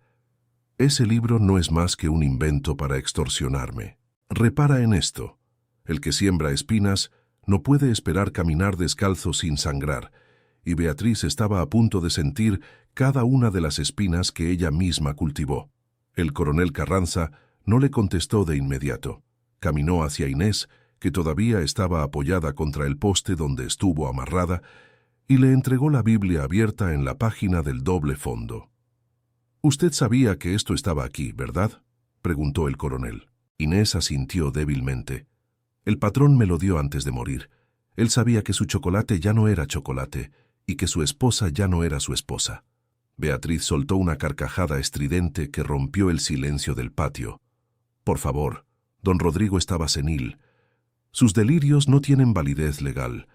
Ese libro no es más que un invento para extorsionarme. Repara en esto. El que siembra espinas no puede esperar caminar descalzo sin sangrar», y Beatriz estaba a punto de sentir cada una de las espinas que ella misma cultivó. El coronel Carranza no le contestó de inmediato. Caminó hacia Inés, que todavía estaba apoyada contra el poste donde estuvo amarrada, y le entregó la Biblia abierta en la página del doble fondo. «Usted sabía que esto estaba aquí, ¿verdad?», preguntó el coronel. Inés asintió débilmente. «El patrón me lo dio antes de morir. Él sabía que su chocolate ya no era chocolate y que su esposa ya no era su esposa». Beatriz soltó una carcajada estridente que rompió el silencio del patio. «Por favor», don Rodrigo estaba senil. «Sus delirios no tienen validez legal.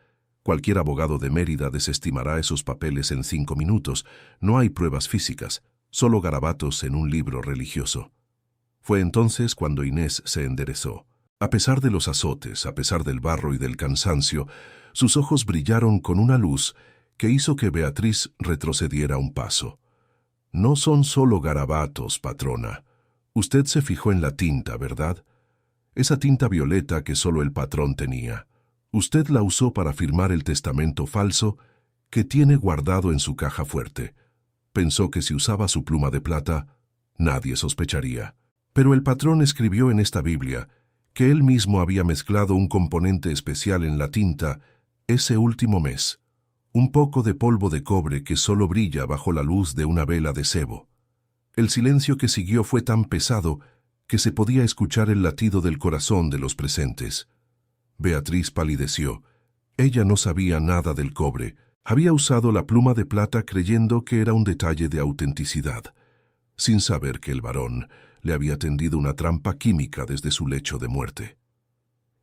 Cualquier abogado de Mérida desestimará esos papeles en 5 minutos. No hay pruebas físicas, solo garabatos en un libro religioso». Fue entonces cuando Inés se enderezó. A pesar de los azotes, a pesar del barro y del cansancio, sus ojos brillaron con una luz que hizo que Beatriz retrocediera un paso. «No son solo garabatos, patrona. Usted se fijó en la tinta, ¿verdad? Esa tinta violeta que solo el patrón tenía. Usted la usó para firmar el testamento falso que tiene guardado en su caja fuerte. Pensó que si usaba su pluma de plata, nadie sospecharía. Pero el patrón escribió en esta Biblia que él mismo había mezclado un componente especial en la tinta ese último mes, un poco de polvo de cobre que solo brilla bajo la luz de una vela de sebo. El silencio que siguió fue tan pesado que se podía escuchar el latido del corazón de los presentes. Beatriz palideció. Ella no sabía nada del cobre. Había usado la pluma de plata creyendo que era un detalle de autenticidad, sin saber que el varón le había tendido una trampa química desde su lecho de muerte.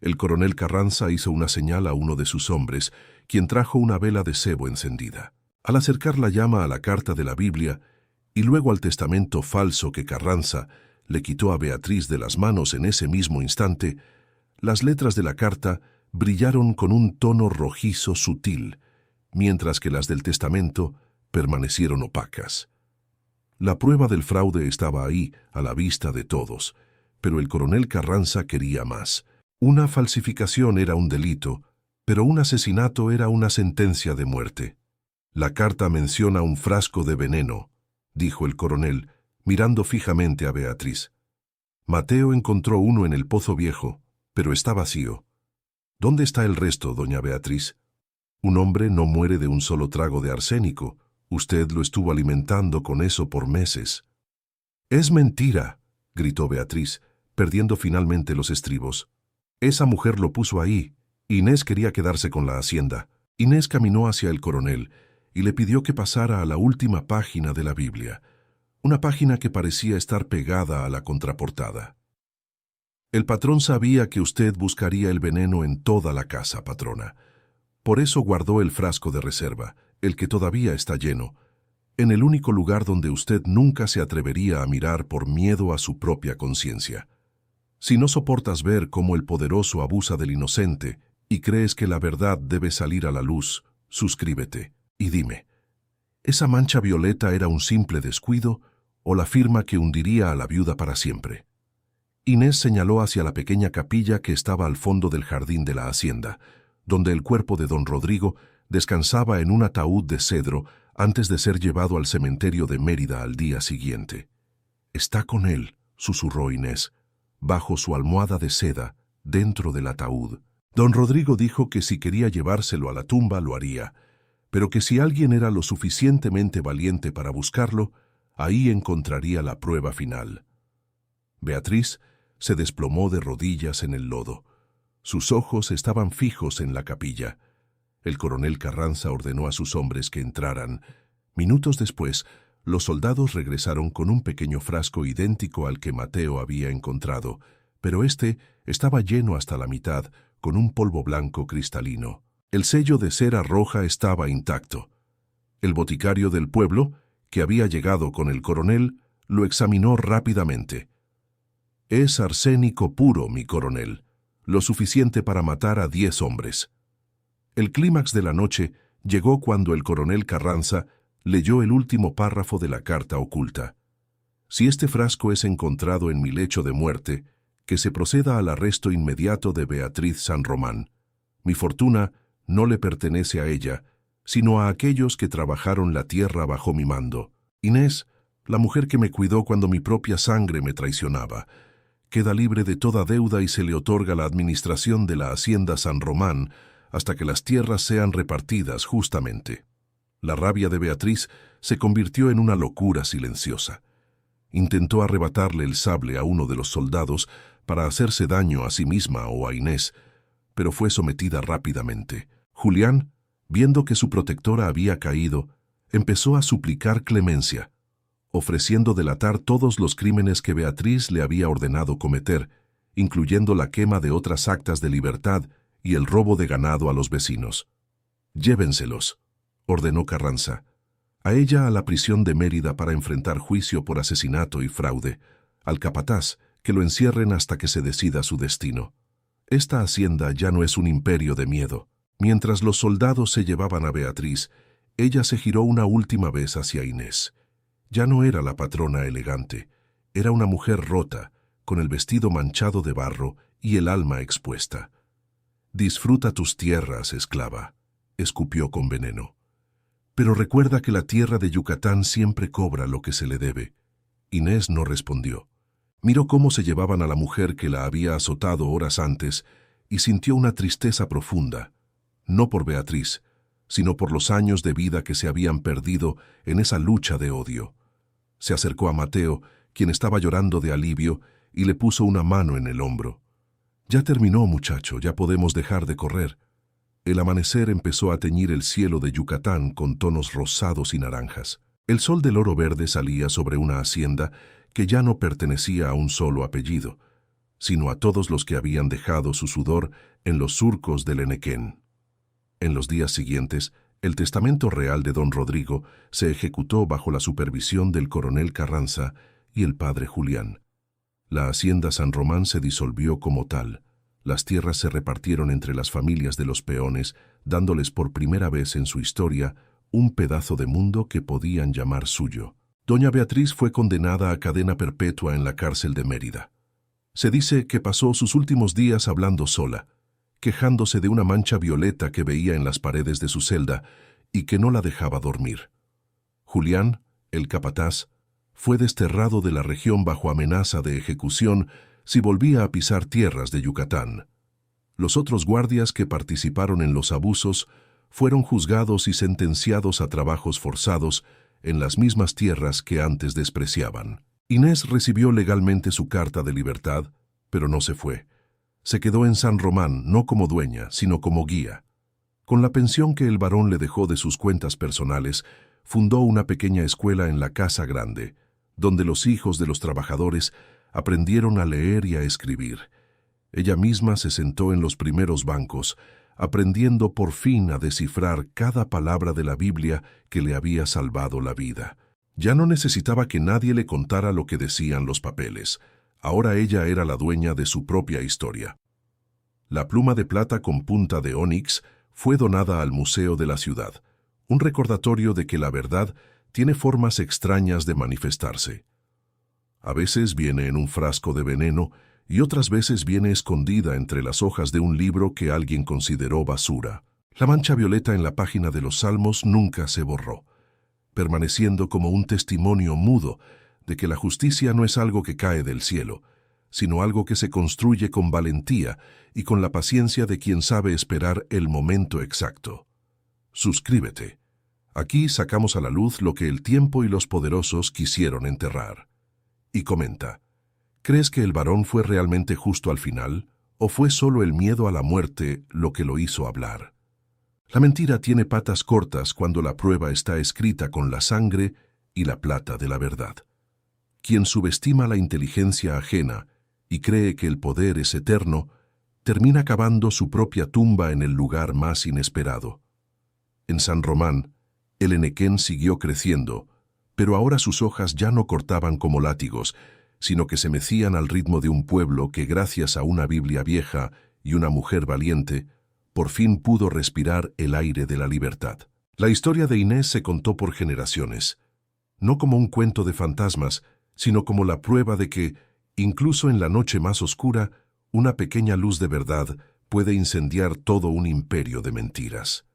El coronel Carranza hizo una señal a uno de sus hombres, quien trajo una vela de sebo encendida. Al acercar la llama a la carta de la Biblia y luego al testamento falso que Carranza le quitó a Beatriz de las manos en ese mismo instante, las letras de la carta brillaron con un tono rojizo sutil, mientras que las del testamento permanecieron opacas. La prueba del fraude estaba ahí, a la vista de todos, pero el coronel Carranza quería más. Una falsificación era un delito, pero un asesinato era una sentencia de muerte. «La carta menciona un frasco de veneno», dijo el coronel, mirando fijamente a Beatriz. «Mateo encontró uno en el Pozo Viejo, pero está vacío. ¿Dónde está el resto, doña Beatriz? Un hombre no muere de un solo trago de arsénico. Usted lo estuvo alimentando con eso por meses». «Es mentira», gritó Beatriz, perdiendo finalmente los estribos. «Esa mujer lo puso ahí. Inés quería quedarse con la hacienda». Inés caminó hacia el coronel y le pidió que pasara a la última página de la Biblia, una página que parecía estar pegada a la contraportada. «El patrón sabía que usted buscaría el veneno en toda la casa, patrona. Por eso guardó el frasco de reserva, el que todavía está lleno, en el único lugar donde usted nunca se atrevería a mirar por miedo a su propia conciencia. Si no soportas ver cómo el poderoso abusa del inocente y crees que la verdad debe salir a la luz, suscríbete y dime, ¿esa mancha violeta era un simple descuido o la firma que hundiría a la viuda para siempre?» Inés señaló hacia la pequeña capilla que estaba al fondo del jardín de la hacienda, donde el cuerpo de don Rodrigo descansaba en un ataúd de cedro antes de ser llevado al cementerio de Mérida al día siguiente. «Está con él», susurró Inés, bajo su almohada de seda, dentro del ataúd. Don Rodrigo dijo que si quería llevárselo a la tumba lo haría, pero que si alguien era lo suficientemente valiente para buscarlo, ahí encontraría la prueba final. Beatriz se desplomó de rodillas en el lodo. Sus ojos estaban fijos en la capilla. El coronel Carranza ordenó a sus hombres que entraran. Minutos después, los soldados regresaron con un pequeño frasco idéntico al que Mateo había encontrado, pero este estaba lleno hasta la mitad, con un polvo blanco cristalino. El sello de cera roja estaba intacto. El boticario del pueblo, que había llegado con el coronel, lo examinó rápidamente. «Es arsénico puro, mi coronel, lo suficiente para matar a 10 hombres». El clímax de la noche llegó cuando el coronel Carranza leyó el último párrafo de la carta oculta. «Si este frasco es encontrado en mi lecho de muerte, que se proceda al arresto inmediato de Beatriz San Román. Mi fortuna no le pertenece a ella, sino a aquellos que trabajaron la tierra bajo mi mando». Inés la mujer que me cuidó cuando mi propia sangre me traicionaba. Queda libre de toda deuda y se le otorga la administración de la hacienda San Román hasta que las tierras sean repartidas justamente. La rabia de Beatriz se convirtió en una locura silenciosa. Intentó arrebatarle el sable a uno de los soldados para hacerse daño a sí misma o a Inés, pero fue sometida rápidamente. Julián, viendo que su protectora había caído, empezó a suplicar clemencia, ofreciendo delatar todos los crímenes que Beatriz le había ordenado cometer, incluyendo la quema de otras actas de libertad y el robo de ganado a los vecinos. «Llévenselos», ordenó Carranza. A ella a la prisión de Mérida para enfrentar juicio por asesinato y fraude. Al capataz, que lo encierren hasta que se decida su destino. Esta hacienda ya no es un imperio de miedo. Mientras los soldados se llevaban a Beatriz, ella se giró una última vez hacia Inés. Ya no era la patrona elegante, era una mujer rota, con el vestido manchado de barro y el alma expuesta. «Disfruta tus tierras, esclava», escupió con veneno. «Pero recuerda que la tierra de Yucatán siempre cobra lo que se le debe». Inés no respondió. Miró cómo se llevaban a la mujer que la había azotado horas antes y sintió una tristeza profunda, no por Beatriz, sino por los años de vida que se habían perdido en esa lucha de odio. Se acercó a Mateo, quien estaba llorando de alivio, y le puso una mano en el hombro. «Ya terminó, muchacho, ya podemos dejar de correr». El amanecer empezó a teñir el cielo de Yucatán con tonos rosados y naranjas. El sol del oro verde salía sobre una hacienda que ya no pertenecía a un solo apellido, sino a todos los que habían dejado su sudor en los surcos del Enequén. En los días siguientes, el testamento real de don Rodrigo se ejecutó bajo la supervisión del coronel Carranza y el padre Julián. La hacienda San Román se disolvió como tal. Las tierras se repartieron entre las familias de los peones, dándoles por primera vez en su historia un pedazo de mundo que podían llamar suyo. Doña Beatriz fue condenada a cadena perpetua en la cárcel de Mérida. Se dice que pasó sus últimos días hablando sola, quejándose de una mancha violeta que veía en las paredes de su celda y que no la dejaba dormir. Julián, el capataz, fue desterrado de la región bajo amenaza de ejecución si volvía a pisar tierras de Yucatán. Los otros guardias que participaron en los abusos fueron juzgados y sentenciados a trabajos forzados en las mismas tierras que antes despreciaban. Inés recibió legalmente su carta de libertad, pero no se fue. Se quedó en San Román no como dueña, sino como guía. Con la pensión que el varón le dejó de sus cuentas personales, fundó una pequeña escuela en la Casa Grande, donde los hijos de los trabajadores aprendieron a leer y a escribir. Ella misma se sentó en los primeros bancos, aprendiendo por fin a descifrar cada palabra de la Biblia que le había salvado la vida. Ya no necesitaba que nadie le contara lo que decían los papeles. Ahora ella era la dueña de su propia historia. La pluma de plata con punta de ónix fue donada al Museo de la Ciudad, un recordatorio de que la verdad tiene formas extrañas de manifestarse. A veces viene en un frasco de veneno y otras veces viene escondida entre las hojas de un libro que alguien consideró basura. La mancha violeta en la página de los Salmos nunca se borró, permaneciendo como un testimonio mudo de que la justicia no es algo que cae del cielo, sino algo que se construye con valentía y con la paciencia de quien sabe esperar el momento exacto. Suscríbete. Aquí sacamos a la luz lo que el tiempo y los poderosos quisieron enterrar. Y comenta, ¿crees que el varón fue realmente justo al final, o fue solo el miedo a la muerte lo que lo hizo hablar? La mentira tiene patas cortas cuando la prueba está escrita con la sangre y la plata de la verdad. Quien subestima la inteligencia ajena y cree que el poder es eterno, termina cavando su propia tumba en el lugar más inesperado. En San Román, el Enequén siguió creciendo, pero ahora sus hojas ya no cortaban como látigos, sino que se mecían al ritmo de un pueblo que, gracias a una Biblia vieja y una mujer valiente, por fin pudo respirar el aire de la libertad. La historia de Inés se contó por generaciones, no como un cuento de fantasmas, sino como la prueba de que, incluso en la noche más oscura, una pequeña luz de verdad puede incendiar todo un imperio de mentiras.